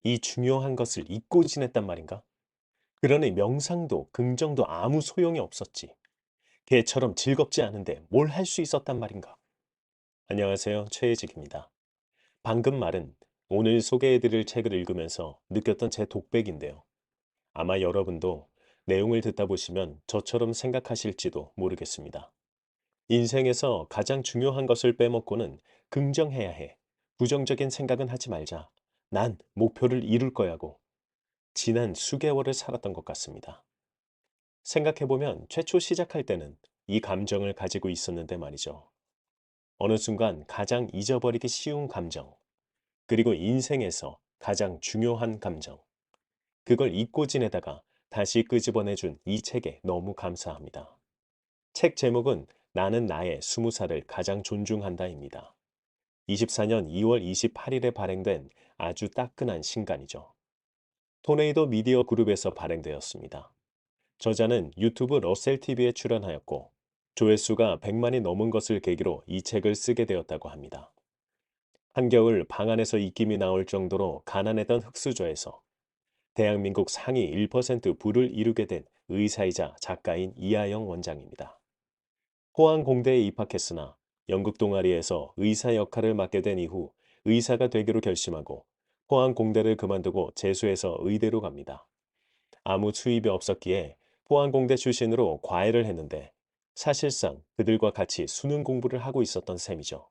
이 중요한 것을 잊고 지냈단 말인가? 그러니 명상도 긍정도 아무 소용이 없었지. 걔처럼 즐겁지 않은데 뭘 할 수 있었단 말인가? 안녕하세요. 최혜직입니다. 방금 말은 오늘 소개해드릴 책을 읽으면서 느꼈던 제 독백인데요. 아마 여러분도 내용을 듣다 보시면 저처럼 생각하실지도 모르겠습니다. 인생에서 가장 중요한 것을 빼먹고는 긍정해야 해. 부정적인 생각은 하지 말자. 난 목표를 이룰 거야고. 지난 수개월을 살았던 것 같습니다. 생각해보면 최초 시작할 때는 이 감정을 가지고 있었는데 말이죠. 어느 순간 가장 잊어버리기 쉬운 감정, 그리고 인생에서 가장 중요한 감정, 그걸 잊고 지내다가 다시 끄집어내준 이 책에 너무 감사합니다. 책 제목은 나는 나의 20살을 가장 존중한다입니다. 24년 2월 28일에 발행된 아주 따끈한 신간이죠. 토네이도 미디어 그룹에서 발행되었습니다. 저자는 유튜브 러셀TV에 출연하였고, 조회수가 100만이 넘은 것을 계기로 이 책을 쓰게 되었다고 합니다. 한겨울 방 안에서 입김이 나올 정도로 가난했던 흑수저에서 대한민국 상위 1% 부를 이루게 된 의사이자 작가인 이하영 원장입니다. 포항공대에 입학했으나 연극 동아리에서 의사 역할을 맡게 된 이후 의사가 되기로 결심하고 포항공대를 그만두고 재수해서 의대로 갑니다. 아무 수입이 없었기에 포항공대 출신으로 과외를 했는데 사실상 그들과 같이 수능 공부를 하고 있었던 셈이죠.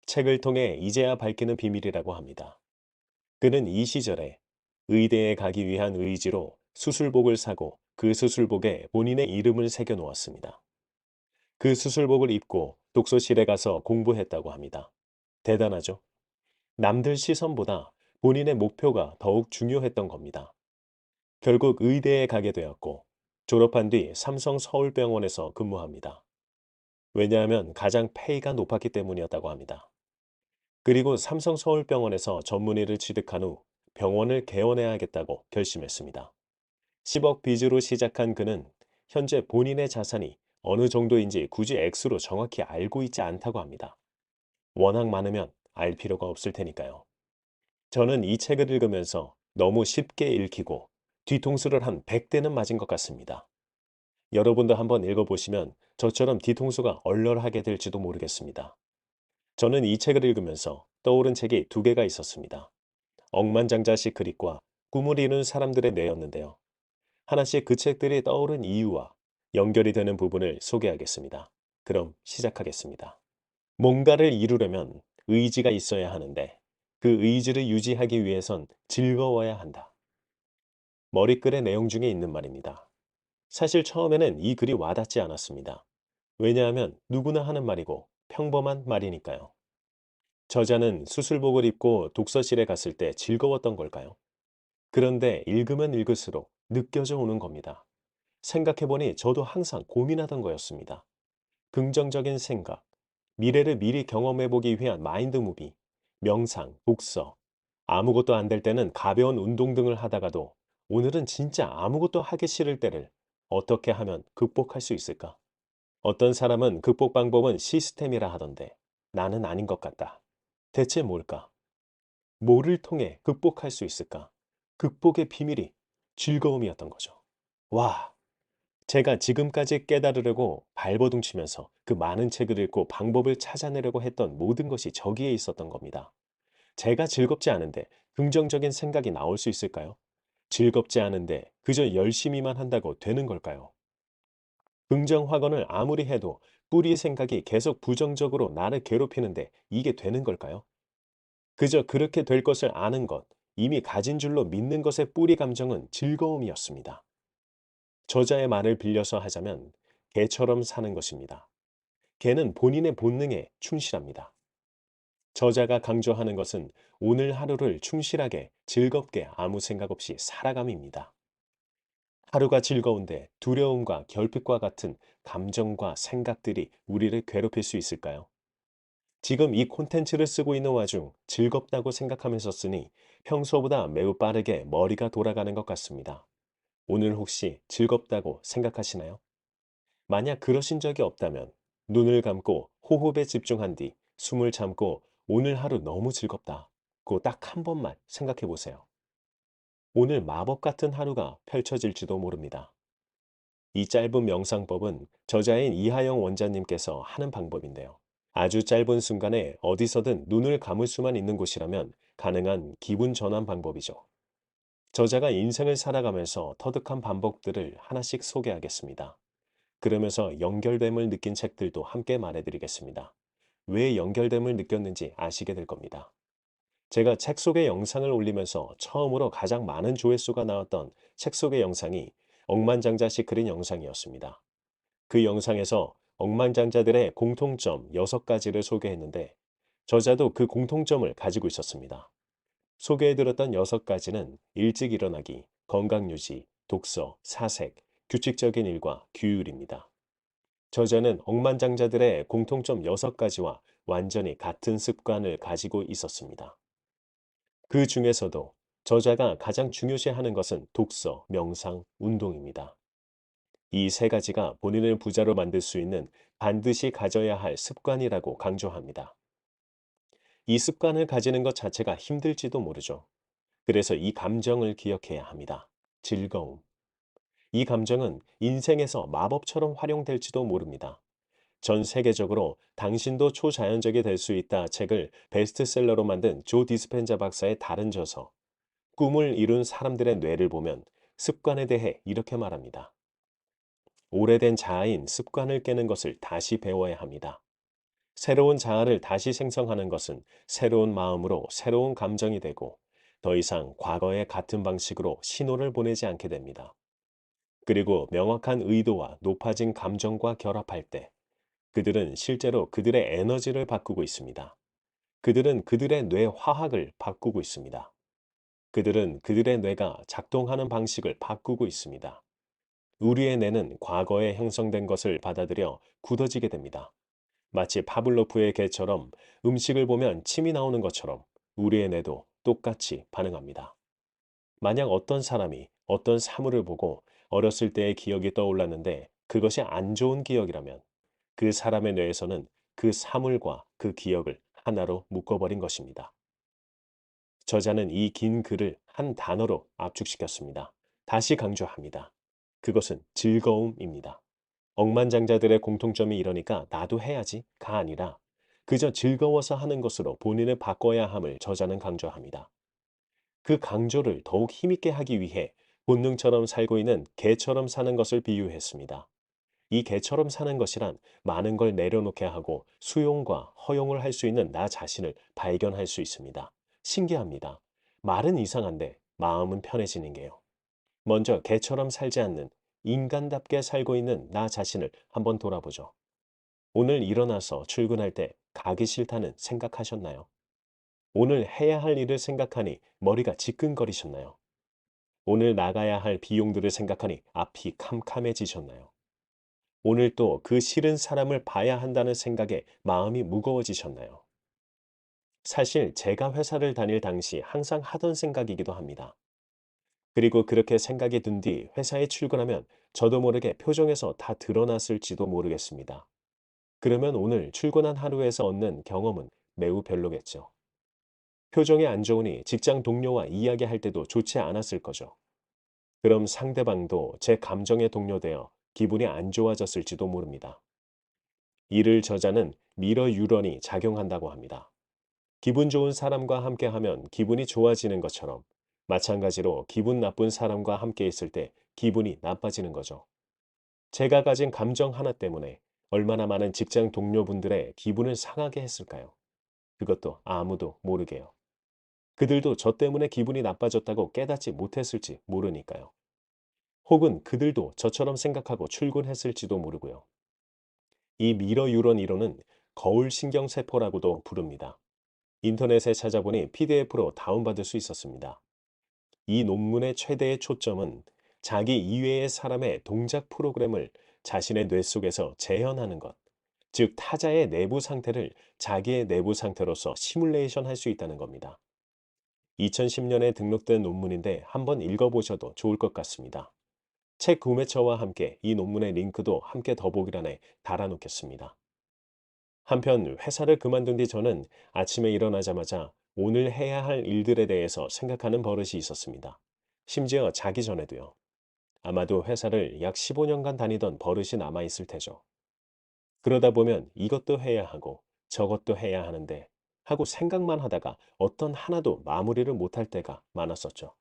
책을 통해 이제야 밝히는 비밀이라고 합니다. 그는 이 시절에 의대에 가기 위한 의지로 수술복을 사고 그 수술복에 본인의 이름을 새겨 놓았습니다. 그 수술복을 입고 독서실에 가서 공부했다고 합니다. 대단하죠? 남들 시선보다 본인의 목표가 더욱 중요했던 겁니다. 결국 의대에 가게 되었고 졸업한 뒤 삼성 서울병원에서 근무합니다. 왜냐하면 가장 페이가 높았기 때문이었다고 합니다. 그리고 삼성 서울병원에서 전문의를 취득한 후 병원을 개원해야겠다고 결심했습니다. 10억 빚으로 시작한 그는 현재 본인의 자산이 어느 정도인지 굳이 액수로 정확히 알고 있지 않다고 합니다. 워낙 많으면 알 필요가 없을 테니까요. 저는 이 책을 읽으면서 너무 쉽게 읽히고 뒤통수를 한 100대는 맞은 것 같습니다. 여러분도 한번 읽어보시면 저처럼 뒤통수가 얼얼하게 될지도 모르겠습니다. 저는 이 책을 읽으면서 떠오른 책이 두 개가 있었습니다. 억만장자 시크릿과 꿈을 이룬 사람들의 뇌였는데요. 하나씩 그 책들이 떠오른 이유와 연결이 되는 부분을 소개하겠습니다. 그럼 시작하겠습니다. 뭔가를 이루려면 의지가 있어야 하는데 그 의지를 유지하기 위해선 즐거워야 한다. 머리글의 내용 중에 있는 말입니다. 사실 처음에는 이 글이 와닿지 않았습니다. 왜냐하면 누구나 하는 말이고 평범한 말이니까요. 저자는 수술복을 입고 독서실에 갔을 때 즐거웠던 걸까요? 그런데 읽으면 읽을수록 느껴져 오는 겁니다. 생각해보니 저도 항상 고민하던 거였습니다. 긍정적인 생각, 미래를 미리 경험해보기 위한 마인드 무비, 명상, 독서, 아무것도 안 될 때는 가벼운 운동 등을 하다가도 오늘은 진짜 아무것도 하기 싫을 때를 어떻게 하면 극복할 수 있을까? 어떤 사람은 극복 방법은 시스템이라 하던데 나는 아닌 것 같다. 대체 뭘까? 뭐를 통해 극복할 수 있을까? 극복의 비밀이 즐거움이었던 거죠. 와, 제가 지금까지 깨달으려고 발버둥 치면서 그 많은 책을 읽고 방법을 찾아내려고 했던 모든 것이 저기에 있었던 겁니다. 제가 즐겁지 않은데 긍정적인 생각이 나올 수 있을까요? 즐겁지 않은데 그저 열심히만 한다고 되는 걸까요? 긍정 확언을 아무리 해도 뿌리 생각이 계속 부정적으로 나를 괴롭히는데 이게 되는 걸까요? 그저 그렇게 될 것을 아는 것, 이미 가진 줄로 믿는 것의 뿌리 감정은 즐거움이었습니다. 저자의 말을 빌려서 하자면 개처럼 사는 것입니다. 개는 본인의 본능에 충실합니다. 저자가 강조하는 것은 오늘 하루를 충실하게 즐겁게 아무 생각 없이 살아감입니다. 하루가 즐거운데 두려움과 결핍과 같은 감정과 생각들이 우리를 괴롭힐 수 있을까요? 지금 이 콘텐츠를 쓰고 있는 와중 즐겁다고 생각하면서 쓰니 평소보다 매우 빠르게 머리가 돌아가는 것 같습니다. 오늘 혹시 즐겁다고 생각하시나요? 만약 그러신 적이 없다면 눈을 감고 호흡에 집중한 뒤 숨을 참고 오늘 하루 너무 즐겁다. 고 딱 한 번만 생각해 보세요. 오늘 마법 같은 하루가 펼쳐질지도 모릅니다. 이 짧은 명상법은 저자인 이하영 원자님께서 하는 방법인데요. 아주 짧은 순간에 어디서든 눈을 감을 수만 있는 곳이라면 가능한 기분 전환 방법이죠. 저자가 인생을 살아가면서 터득한 방법들을 하나씩 소개하겠습니다. 그러면서 연결됨을 느낀 책들도 함께 말해드리겠습니다. 왜 연결됨을 느꼈는지 아시게 될 겁니다. 제가 책 속의 영상을 올리면서 처음으로 가장 많은 조회수가 나왔던 책 속의 영상이 억만장자 시크릿 영상이었습니다. 그 영상에서 억만장자들의 공통점 6가지를 소개했는데 저자도 그 공통점을 가지고 있었습니다. 소개해드렸던 6가지는 일찍 일어나기, 건강유지, 독서, 사색, 규칙적인 일과 규율입니다. 저자는 억만장자들의 공통점 6가지와 완전히 같은 습관을 가지고 있었습니다. 그 중에서도 저자가 가장 중요시하는 것은 독서, 명상, 운동입니다. 이 3가지가 본인을 부자로 만들 수 있는 반드시 가져야 할 습관이라고 강조합니다. 이 습관을 가지는 것 자체가 힘들지도 모르죠. 그래서 이 감정을 기억해야 합니다. 즐거움. 이 감정은 인생에서 마법처럼 활용될지도 모릅니다. 전 세계적으로 당신도 초자연적이 될 수 있다 책을 베스트셀러로 만든 조 디스펜자 박사의 다른 저서, 꿈을 이룬 사람들의 뇌를 보면 습관에 대해 이렇게 말합니다. 오래된 자아인 습관을 깨는 것을 다시 배워야 합니다. 새로운 자아를 다시 생성하는 것은 새로운 마음으로 새로운 감정이 되고 더 이상 과거의 같은 방식으로 신호를 보내지 않게 됩니다. 그리고 명확한 의도와 높아진 감정과 결합할 때 그들은 실제로 그들의 에너지를 바꾸고 있습니다. 그들은 그들의 뇌 화학을 바꾸고 있습니다. 그들은 그들의 뇌가 작동하는 방식을 바꾸고 있습니다. 우리의 뇌는 과거에 형성된 것을 받아들여 굳어지게 됩니다. 마치 파블로프의 개처럼 음식을 보면 침이 나오는 것처럼 우리의 뇌도 똑같이 반응합니다. 만약 어떤 사람이 어떤 사물을 보고 어렸을 때의 기억이 떠올랐는데 그것이 안 좋은 기억이라면 그 사람의 뇌에서는 그 사물과 그 기억을 하나로 묶어버린 것입니다. 저자는 이 긴 글을 한 단어로 압축시켰습니다. 다시 강조합니다. 그것은 즐거움입니다. 억만장자들의 공통점이 이러니까 나도 해야지가 아니라 그저 즐거워서 하는 것으로 본인을 바꿔야 함을 저자는 강조합니다. 그 강조를 더욱 힘있게 하기 위해 본능처럼 살고 있는 개처럼 사는 것을 비유했습니다. 이 개처럼 사는 것이란 많은 걸 내려놓게 하고 수용과 허용을 할 수 있는 나 자신을 발견할 수 있습니다. 신기합니다. 말은 이상한데 마음은 편해지는 게요. 먼저 개처럼 살지 않는 인간답게 살고 있는 나 자신을 한번 돌아보죠. 오늘 일어나서 출근할 때 가기 싫다는 생각하셨나요? 오늘 해야 할 일을 생각하니 머리가 지끈거리셨나요? 오늘 나가야 할 비용들을 생각하니 앞이 캄캄해지셨나요? 오늘 또 그 싫은 사람을 봐야 한다는 생각에 마음이 무거워지셨나요? 사실 제가 회사를 다닐 당시 항상 하던 생각이기도 합니다. 그리고 그렇게 생각이 든 뒤 회사에 출근하면 저도 모르게 표정에서 다 드러났을지도 모르겠습니다. 그러면 오늘 출근한 하루에서 얻는 경험은 매우 별로겠죠. 표정이 안 좋으니 직장 동료와 이야기할 때도 좋지 않았을 거죠. 그럼 상대방도 제 감정에 동요되어 기분이 안 좋아졌을지도 모릅니다. 이를 저자는 미러 유런이 작용한다고 합니다. 기분 좋은 사람과 함께 하면 기분이 좋아지는 것처럼 마찬가지로 기분 나쁜 사람과 함께 있을 때 기분이 나빠지는 거죠. 제가 가진 감정 하나 때문에 얼마나 많은 직장 동료분들의 기분을 상하게 했을까요? 그것도 아무도 모르게요. 그들도 저 때문에 기분이 나빠졌다고 깨닫지 못했을지 모르니까요. 혹은 그들도 저처럼 생각하고 출근했을지도 모르고요. 이 미러 유런 이론은 거울 신경세포라고도 부릅니다. 인터넷에 찾아보니 PDF로 다운받을 수 있었습니다. 이 논문의 최대의 초점은 자기 이외의 사람의 동작 프로그램을 자신의 뇌 속에서 재현하는 것, 즉 타자의 내부 상태를 자기의 내부 상태로서 시뮬레이션 할 수 있다는 겁니다. 2010년에 등록된 논문인데 한번 읽어보셔도 좋을 것 같습니다. 책 구매처와 함께 이 논문의 링크도 함께 더보기란에 달아놓겠습니다. 한편 회사를 그만둔 뒤 저는 아침에 일어나자마자 오늘 해야 할 일들에 대해서 생각하는 버릇이 있었습니다. 심지어 자기 전에도요. 아마도 회사를 약 15년간 다니던 버릇이 남아 있을 테죠. 그러다 보면 이것도 해야 하고 저것도 해야 하는데 하고 생각만 하다가 어떤 하나도 마무리를 못할 때가 많았었죠.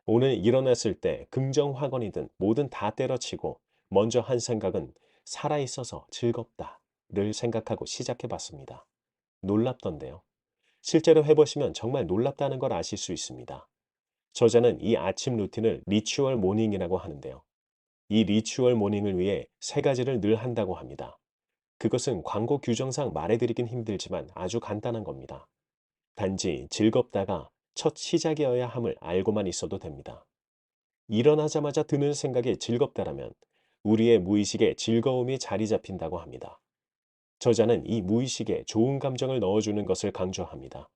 오늘 일어났을 때 긍정 확언이든 뭐든 다 때려치고 먼저 한 생각은 살아있어서 즐겁다를 생각하고 시작해 봤습니다. 놀랍던데요. 실제로 해보시면 정말 놀랍다는 걸 아실 수 있습니다. 저자는 이 아침 루틴을 리추얼 모닝이라고 하는데요. 이 리추얼 모닝을 위해 세 가지를 늘 한다고 합니다. 그것은 광고 규정상 말해드리긴 힘들지만 아주 간단한 겁니다. 단지 즐겁다가 첫 시작이어야 함을 알고만 있어도 됩니다. 일어나자마자 드는 생각이 즐겁다라면 우리의 무의식에 즐거움이 자리 잡힌다고 합니다. 저자는 이 무의식에 좋은 감정을 넣어주는 것을 강조합니다.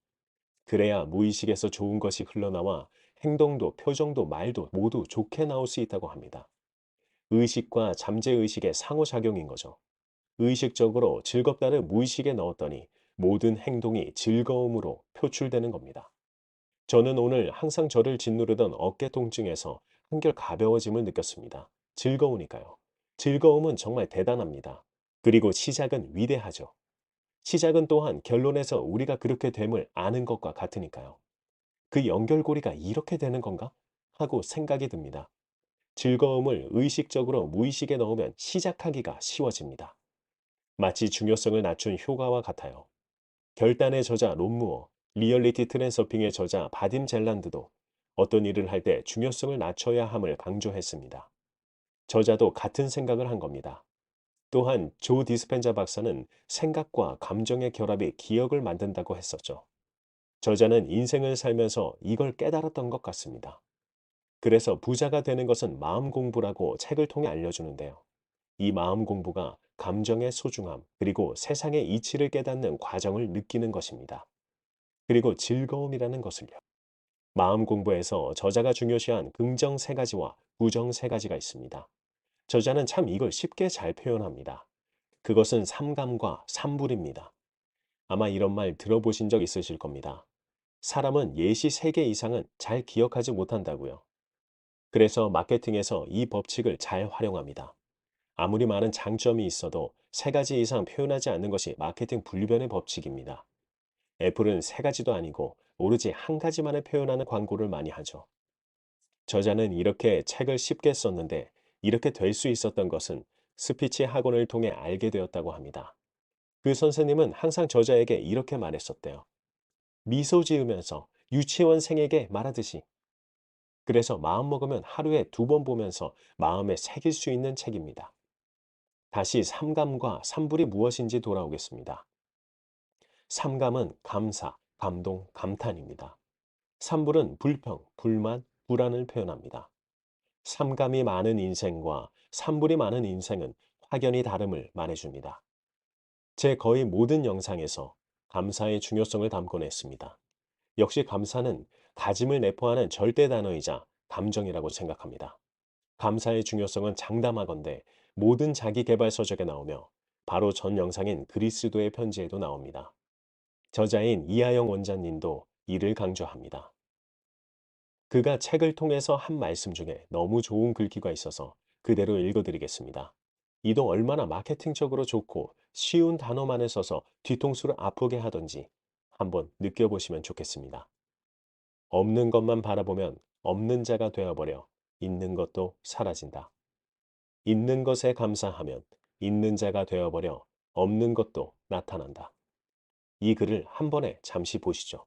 그래야 무의식에서 좋은 것이 흘러나와 행동도 표정도 말도 모두 좋게 나올 수 있다고 합니다. 의식과 잠재의식의 상호작용인 거죠. 의식적으로 즐겁다를 무의식에 넣었더니 모든 행동이 즐거움으로 표출되는 겁니다. 저는 오늘 항상 저를 짓누르던 어깨 통증에서 한결 가벼워짐을 느꼈습니다. 즐거우니까요. 즐거움은 정말 대단합니다. 그리고 시작은 위대하죠. 시작은 또한 결론에서 우리가 그렇게 됨을 아는 것과 같으니까요. 그 연결고리가 이렇게 되는 건가? 하고 생각이 듭니다. 즐거움을 의식적으로 무의식에 넣으면 시작하기가 쉬워집니다. 마치 중요성을 낮춘 효과와 같아요. 결단의 저자 론 무어, 리얼리티 트랜서핑의 저자 바딤 젤란드도 어떤 일을 할 때 중요성을 낮춰야 함을 강조했습니다. 저자도 같은 생각을 한 겁니다. 또한 조 디스펜자 박사는 생각과 감정의 결합이 기억을 만든다고 했었죠. 저자는 인생을 살면서 이걸 깨달았던 것 같습니다. 그래서 부자가 되는 것은 마음 공부라고 책을 통해 알려주는데요. 이 마음 공부가 감정의 소중함, 그리고 세상의 이치를 깨닫는 과정을 느끼는 것입니다. 그리고 즐거움이라는 것을요. 마음 공부에서 저자가 중요시한 긍정 세 가지와 부정 세 가지가 있습니다. 저자는 참 이걸 쉽게 잘 표현합니다. 그것은 삼감과 삼불입니다. 아마 이런 말 들어보신 적 있으실 겁니다. 사람은 예시 3개 이상은 잘 기억하지 못한다고요. 그래서 마케팅에서 이 법칙을 잘 활용합니다. 아무리 많은 장점이 있어도 3가지 이상 표현하지 않는 것이 마케팅 불변의 법칙입니다. 애플은 3가지도 아니고 오로지 한 가지만을 표현하는 광고를 많이 하죠. 저자는 이렇게 책을 쉽게 썼는데 이렇게 될 수 있었던 것은 스피치 학원을 통해 알게 되었다고 합니다. 그 선생님은 항상 저자에게 이렇게 말했었대요. 미소 지으면서 유치원생에게 말하듯이. 그래서 마음먹으면 하루에 2번 보면서 마음에 새길 수 있는 책입니다. 다시 삼감과 삼불이 무엇인지 돌아오겠습니다. 삼감은 감사, 감동, 감탄입니다. 삼불은 불평, 불만, 불안을 표현합니다. 삼감이 많은 인생과 삼불이 많은 인생은 확연히 다름을 말해줍니다. 제 거의 모든 영상에서 감사의 중요성을 담곤 했습니다. 역시 감사는 다짐을 내포하는 절대 단어이자 감정이라고 생각합니다. 감사의 중요성은 장담하건대 모든 자기계발 서적에 나오며 바로 전 영상인 그리스도의 편지에도 나옵니다. 저자인 이하영 원장님도 이를 강조합니다. 그가 책을 통해서 한 말씀 중에 너무 좋은 글귀가 있어서 그대로 읽어드리겠습니다. 이도 얼마나 마케팅적으로 좋고 쉬운 단어만을 써서 뒤통수를 아프게 하던지 한번 느껴보시면 좋겠습니다. 없는 것만 바라보면 없는 자가 되어버려 있는 것도 사라진다. 있는 것에 감사하면 있는 자가 되어버려 없는 것도 나타난다. 이 글을 한 번에 잠시 보시죠.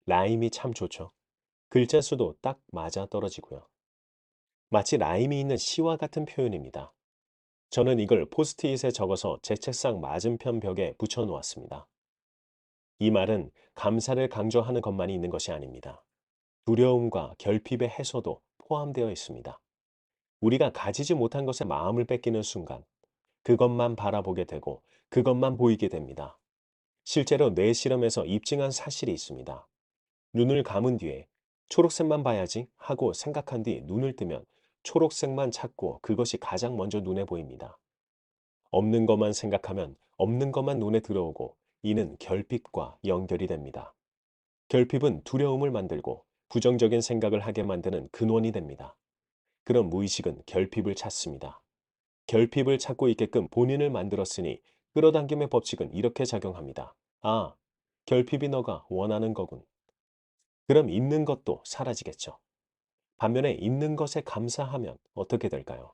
라임이 참 좋죠. 글자 수도 딱 맞아 떨어지고요. 마치 라임이 있는 시와 같은 표현입니다. 저는 이걸 포스트잇에 적어서 제 책상 맞은편 벽에 붙여 놓았습니다. 이 말은 감사를 강조하는 것만이 있는 것이 아닙니다. 두려움과 결핍의 해소도 포함되어 있습니다. 우리가 가지지 못한 것에 마음을 뺏기는 순간 그것만 바라보게 되고 그것만 보이게 됩니다. 실제로 뇌 실험에서 입증한 사실이 있습니다. 눈을 감은 뒤에 초록색만 봐야지 하고 생각한 뒤 눈을 뜨면 초록색만 찾고 그것이 가장 먼저 눈에 보입니다. 없는 것만 생각하면 없는 것만 눈에 들어오고 이는 결핍과 연결이 됩니다. 결핍은 두려움을 만들고 부정적인 생각을 하게 만드는 근원이 됩니다. 그럼 무의식은 결핍을 찾습니다. 결핍을 찾고 있게끔 본인을 만들었으니 끌어당김의 법칙은 이렇게 작용합니다. 아, 결핍이 너가 원하는 거군. 그럼 있는 것도 사라지겠죠. 반면에 있는 것에 감사하면 어떻게 될까요?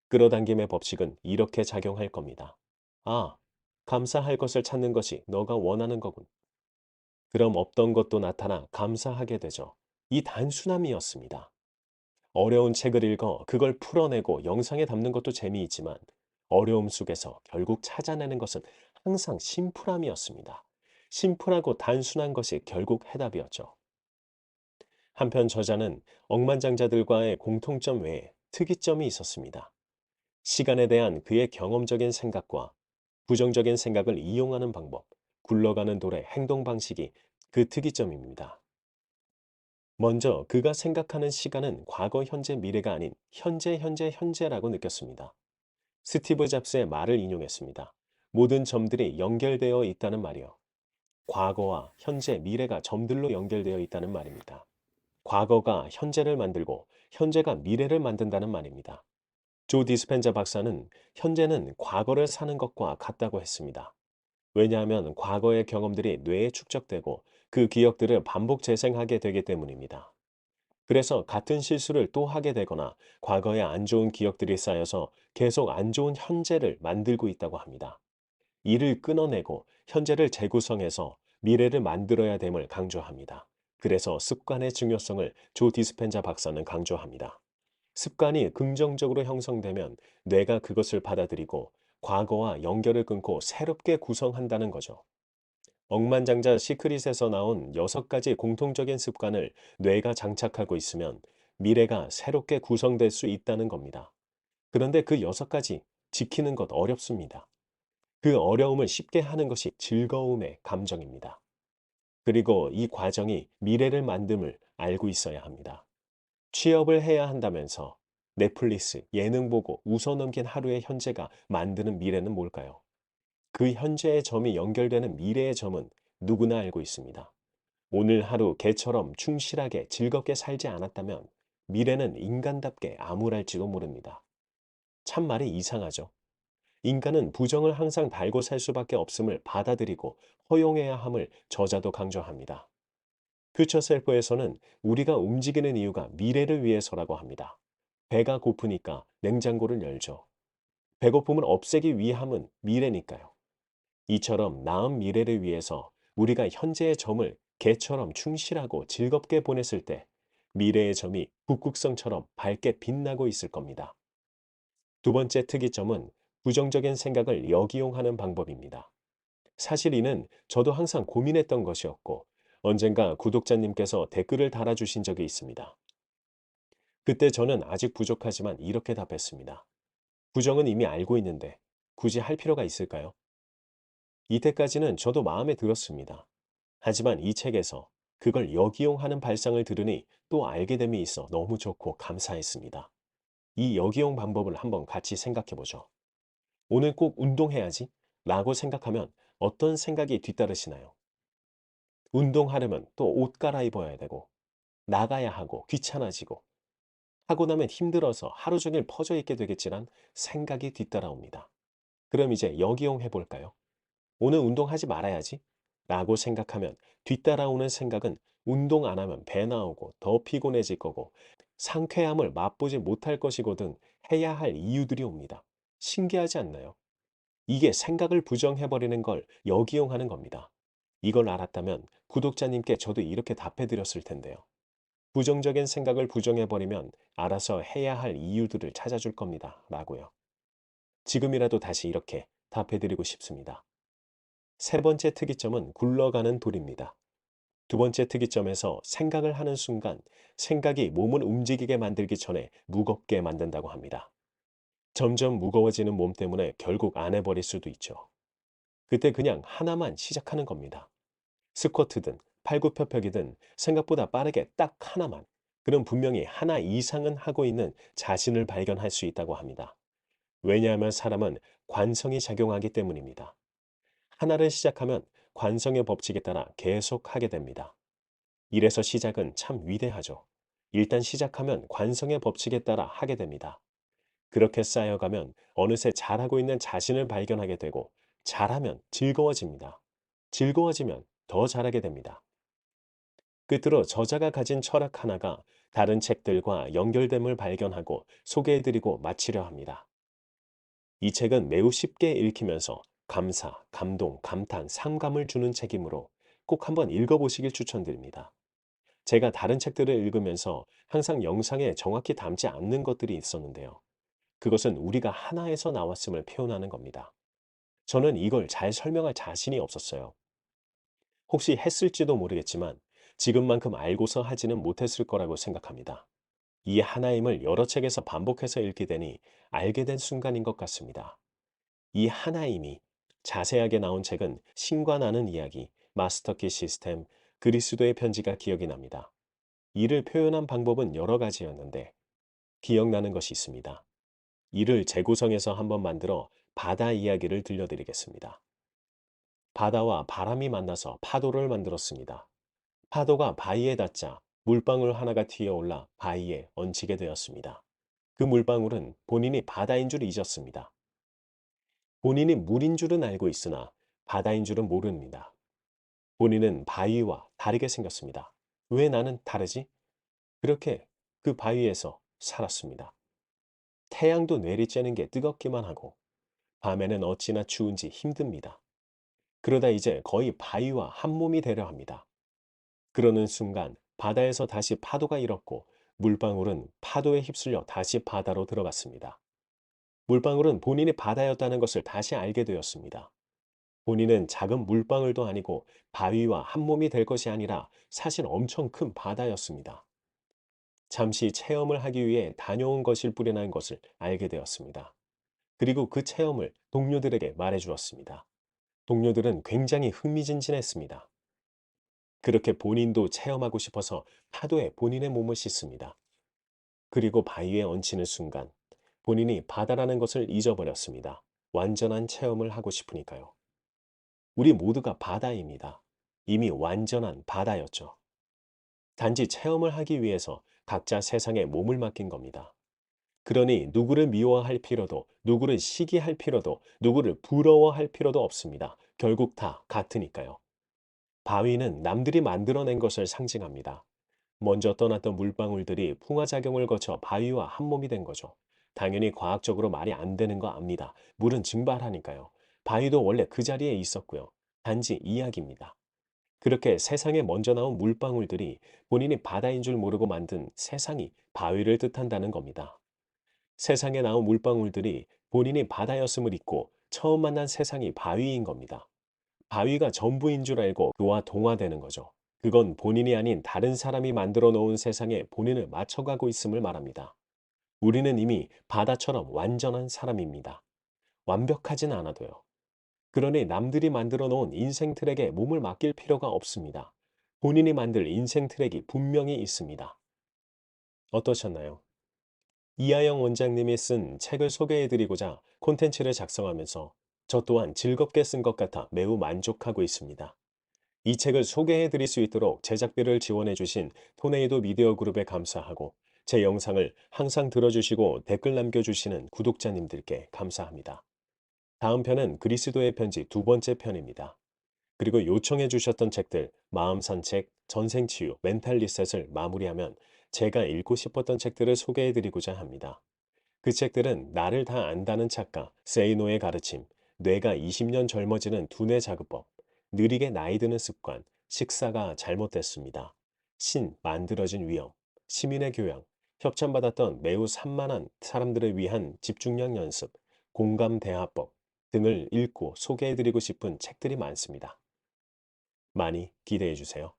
끌어당김의 법칙은 이렇게 작용할 겁니다. 아, 감사할 것을 찾는 것이 너가 원하는 거군. 그럼 없던 것도 나타나 감사하게 되죠. 이 단순함이었습니다. 어려운 책을 읽어 그걸 풀어내고 영상에 담는 것도 재미있지만 어려움 속에서 결국 찾아내는 것은 항상 심플함이었습니다. 심플하고 단순한 것이 결국 해답이었죠. 한편 저자는 억만장자들과의 공통점 외에 특이점이 있었습니다. 시간에 대한 그의 경험적인 생각과 부정적인 생각을 이용하는 방법, 굴러가는 돌의 행동 방식이 그 특이점입니다. 먼저 그가 생각하는 시간은 과거, 현재, 미래가 아닌 현재, 현재, 현재라고 느꼈습니다. 스티브 잡스의 말을 인용했습니다. 모든 점들이 연결되어 있다는 말이요. 과거와 현재, 미래가 점들로 연결되어 있다는 말입니다. 과거가 현재를 만들고 현재가 미래를 만든다는 말입니다. 조 디스펜자 박사는 현재는 과거를 사는 것과 같다고 했습니다. 왜냐하면 과거의 경험들이 뇌에 축적되고 그 기억들을 반복 재생하게 되기 때문입니다. 그래서 같은 실수를 또 하게 되거나 과거의 안 좋은 기억들이 쌓여서 계속 안 좋은 현재를 만들고 있다고 합니다. 이를 끊어내고 현재를 재구성해서 미래를 만들어야 됨을 강조합니다. 그래서 습관의 중요성을 조 디스펜자 박사는 강조합니다. 습관이 긍정적으로 형성되면 뇌가 그것을 받아들이고 과거와 연결을 끊고 새롭게 구성한다는 거죠. 억만장자 시크릿에서 나온 6가지 공통적인 습관을 뇌가 장착하고 있으면 미래가 새롭게 구성될 수 있다는 겁니다. 그런데 그 6가지 지키는 것 어렵습니다. 그 어려움을 쉽게 하는 것이 즐거움의 감정입니다. 그리고 이 과정이 미래를 만듦을 알고 있어야 합니다. 취업을 해야 한다면서 넷플릭스, 예능 보고 웃어넘긴 하루의 현재가 만드는 미래는 뭘까요? 그 현재의 점이 연결되는 미래의 점은 누구나 알고 있습니다. 오늘 하루 개처럼 충실하게 즐겁게 살지 않았다면 미래는 인간답게 암울할지도 모릅니다. 참 말이 이상하죠? 인간은 부정을 항상 달고 살 수밖에 없음을 받아들이고 허용해야 함을 저자도 강조합니다. 퓨처 셀프에서는 우리가 움직이는 이유가 미래를 위해서라고 합니다. 배가 고프니까 냉장고를 열죠. 배고픔을 없애기 위함은 미래니까요. 이처럼 나은 미래를 위해서 우리가 현재의 점을 개처럼 충실하고 즐겁게 보냈을 때 미래의 점이 북극성처럼 밝게 빛나고 있을 겁니다. 두 번째 특이점은 부정적인 생각을 역이용하는 방법입니다. 사실 이는 저도 항상 고민했던 것이었고 언젠가 구독자님께서 댓글을 달아주신 적이 있습니다. 그때 저는 아직 부족하지만 이렇게 답했습니다. 부정은 이미 알고 있는데 굳이 할 필요가 있을까요? 이때까지는 저도 마음에 들었습니다. 하지만 이 책에서 그걸 역이용하는 발상을 들으니 또 알게 됨이 있어 너무 좋고 감사했습니다. 이 역이용 방법을 한번 같이 생각해 보죠. 오늘 꼭 운동해야지 라고 생각하면 어떤 생각이 뒤따르시나요? 운동하려면 또 옷 갈아입어야 되고 나가야 하고 귀찮아지고 하고 나면 힘들어서 하루 종일 퍼져 있게 되겠지란 생각이 뒤따라옵니다. 그럼 이제 역이용 해볼까요? 오늘 운동하지 말아야지 라고 생각하면 뒤따라오는 생각은 운동 안 하면 배 나오고 더 피곤해질 거고 상쾌함을 맛보지 못할 것이고 등 해야 할 이유들이 옵니다. 신기하지 않나요? 이게 생각을 부정해버리는 걸 역이용하는 겁니다. 이걸 알았다면 구독자님께 저도 이렇게 답해드렸을 텐데요. 부정적인 생각을 부정해버리면 알아서 해야 할 이유들을 찾아줄 겁니다. 라고요. 지금이라도 다시 이렇게 답해드리고 싶습니다. 세 번째 특이점은 굴러가는 돌입니다. 두 번째 특이점에서 생각을 하는 순간 생각이 몸을 움직이게 만들기 전에 무겁게 만든다고 합니다. 점점 무거워지는 몸 때문에 결국 안 해버릴 수도 있죠. 그때 그냥 하나만 시작하는 겁니다. 스쿼트든 팔굽혀펴기든 생각보다 빠르게 딱 하나만. 그럼 분명히 하나 이상은 하고 있는 자신을 발견할 수 있다고 합니다. 왜냐하면 사람은 관성이 작용하기 때문입니다. 하나를 시작하면 관성의 법칙에 따라 계속 하게 됩니다. 이래서 시작은 참 위대하죠. 일단 시작하면 관성의 법칙에 따라 하게 됩니다. 그렇게 쌓여가면 어느새 잘하고 있는 자신을 발견하게 되고, 잘하면 즐거워집니다. 즐거워지면 더 잘하게 됩니다. 끝으로 저자가 가진 철학 하나가 다른 책들과 연결됨을 발견하고 소개해드리고 마치려 합니다. 이 책은 매우 쉽게 읽히면서 감사, 감동, 감탄, 상감을 주는 책이므로 꼭 한번 읽어보시길 추천드립니다. 제가 다른 책들을 읽으면서 항상 영상에 정확히 담지 않는 것들이 있었는데요. 그것은 우리가 하나에서 나왔음을 표현하는 겁니다. 저는 이걸 잘 설명할 자신이 없었어요. 혹시 했을지도 모르겠지만 지금만큼 알고서 하지는 못했을 거라고 생각합니다. 이 하나임을 여러 책에서 반복해서 읽게 되니 알게 된 순간인 것 같습니다. 이 하나임이 자세하게 나온 책은 신과 나는 이야기, 마스터키 시스템, 그리스도의 편지가 기억이 납니다. 이를 표현한 방법은 여러 가지였는데 기억나는 것이 있습니다. 이를 재구성해서 한번 만들어 바다 이야기를 들려드리겠습니다. 바다와 바람이 만나서 파도를 만들었습니다. 파도가 바위에 닿자 물방울 하나가 튀어올라 바위에 얹히게 되었습니다. 그 물방울은 본인이 바다인 줄 잊었습니다. 본인이 물인 줄은 알고 있으나 바다인 줄은 모릅니다. 본인은 바위와 다르게 생겼습니다. 왜 나는 다르지? 그렇게 그 바위에서 살았습니다. 태양도 내리쬐는 게 뜨겁기만 하고 밤에는 어찌나 추운지 힘듭니다. 그러다 이제 거의 바위와 한 몸이 되려 합니다. 그러는 순간 바다에서 다시 파도가 일었고 물방울은 파도에 휩쓸려 다시 바다로 들어갔습니다. 물방울은 본인이 바다였다는 것을 다시 알게 되었습니다. 본인은 작은 물방울도 아니고 바위와 한 몸이 될 것이 아니라 사실 엄청 큰 바다였습니다. 잠시 체험을 하기 위해 다녀온 것일 뿐이라는 것을 알게 되었습니다. 그리고 그 체험을 동료들에게 말해 주었습니다. 동료들은 굉장히 흥미진진했습니다. 그렇게 본인도 체험하고 싶어서 파도에 본인의 몸을 씻습니다. 그리고 바위에 얹히는 순간 본인이 바다라는 것을 잊어버렸습니다. 완전한 체험을 하고 싶으니까요. 우리 모두가 바다입니다. 이미 완전한 바다였죠. 단지 체험을 하기 위해서 각자 세상에 몸을 맡긴 겁니다. 그러니 누구를 미워할 필요도, 누구를 시기할 필요도, 누구를 부러워할 필요도 없습니다. 결국 다 같으니까요. 바위는 남들이 만들어낸 것을 상징합니다. 먼저 떠났던 물방울들이 풍화작용을 거쳐 바위와 한 몸이 된 거죠. 당연히 과학적으로 말이 안 되는 거 압니다. 물은 증발하니까요. 바위도 원래 그 자리에 있었고요. 단지 이야기입니다. 그렇게 세상에 먼저 나온 물방울들이 본인이 바다인 줄 모르고 만든 세상이 바위를 뜻한다는 겁니다. 세상에 나온 물방울들이 본인이 바다였음을 잊고 처음 만난 세상이 바위인 겁니다. 바위가 전부인 줄 알고 그와 동화되는 거죠. 그건 본인이 아닌 다른 사람이 만들어 놓은 세상에 본인을 맞춰가고 있음을 말합니다. 우리는 이미 바다처럼 완전한 사람입니다. 완벽하진 않아도요. 그러니 남들이 만들어 놓은 인생 트랙에 몸을 맡길 필요가 없습니다. 본인이 만들 인생 트랙이 분명히 있습니다. 어떠셨나요? 이하영 원장님이 쓴 책을 소개해드리고자 콘텐츠를 작성하면서 저 또한 즐겁게 쓴 것 같아 매우 만족하고 있습니다. 이 책을 소개해드릴 수 있도록 제작비를 지원해주신 토네이도 미디어 그룹에 감사하고 제 영상을 항상 들어주시고 댓글 남겨주시는 구독자님들께 감사합니다. 다음 편은 그리스도의 편지 두 번째 편입니다. 그리고 요청해 주셨던 책들 마음 산책, 전생 치유, 멘탈 리셋을 마무리하면 제가 읽고 싶었던 책들을 소개해 드리고자 합니다. 그 책들은 나를 다 안다는 작가 세이노의 가르침, 뇌가 20년 젊어지는 두뇌 자극법, 느리게 나이 드는 습관, 식사가 잘못됐습니다. 만들어진 위험, 시민의 교양, 협찬받았던 매우 산만한 사람들을 위한 집중력 연습, 공감 대화법 등을 읽고 소개해드리고 싶은 책들이 많습니다. 많이 기대해 주세요.